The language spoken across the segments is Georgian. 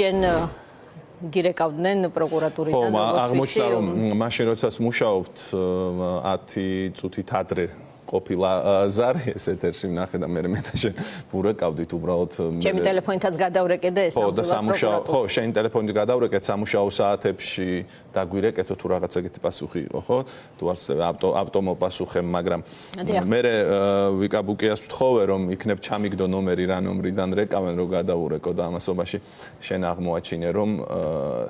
შენ გირეკავდნენ პროკურატურიდან ხო, აღმოჩნდა რომ მაშინ როდესაც მუშაობთ 10 წუთით ადრე ყოფილა ზარი ეს ეთერში ვნახე და მე და შენ ვურეკავდით უბრალოდ ჩემი ტელეფონითაც გადავრეკე და ეს სამუშაო ხო შენი ტელეფონით გადავრეკეთ სამუშაო საათებში დაგვირეკეთო თუ რაღაცა ეგეთი პასუხი იყო ხო თუ არც ავტომოპასუხე მაგრამ მე ვიკაბუკიას ვთხოვე რომ იქნებ ჩამიგდო ნომერი რა ნომრიდან რეკავენ რომ გადაურეკო და ამასობაში შენ აღმოაჩინე რომ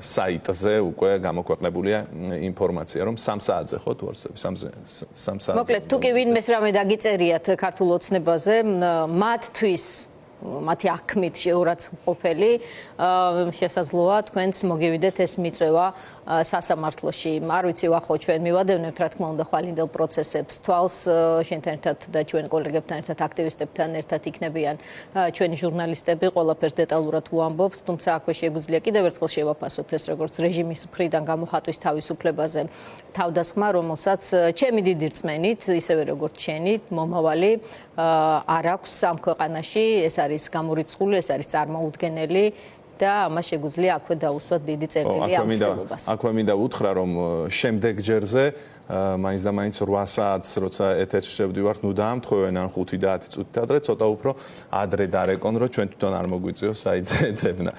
საიტზე უკვე გამოქვეყნებულია ინფორმაცია რომ 3 საათზე ხო თუ არც 3 საათზე მოკლედ თუ კი ვინმეს რამე დაგიწერიათ ქართულ ოცნებაზე მათთვის მათი აღქმით შეურაცხმყოფელი შესაძლოა თქვენც მოგივიდეთ ეს მიწვევა სასამართლოში. არ ვიცი ვახო ჩვენ მივადევნებთ რა თქმა უნდა ხვალინდელ პროცესებს თვალს შენთან ერთად და ჩვენ კოლეგებთან ერთად აქტივისტებთან ერთად იქნებიან ჩვენი ჟურნალისტები ყველაფერს დეტალურად უამბობთ თუმცა აქვე შეგვიძლია კიდევ ერთხელ შევაფასოთ ეს როგორც რეჟიმის მხრიდან გამოხატვის თავისუფლებაზე თავდასხმა რომელსაც ჩემი დიდი რწმენით ისევე როგორც შენი მომავალი არ აქვს ამ ქვეყანაში ეს არის გამორიცხული ეს არის წარმოუდგენელი და ამას შეგვიძლია აქვე დაუსვათ დიდი წერტილი ამ ცდილობას. აქვე მინდა უთხრა რომ შემდეგ ჯერზე მაინც და მაინც 8 საათს როცა ეთერში შევდივართ ნუ დაამთხოვენ ან 5 და 10 წუთით ადრე ცოტა უფრო ადრე დარეკონ რომ ჩვენ თვითონ არ მოგვიწიოს საიტზე ეძებნა.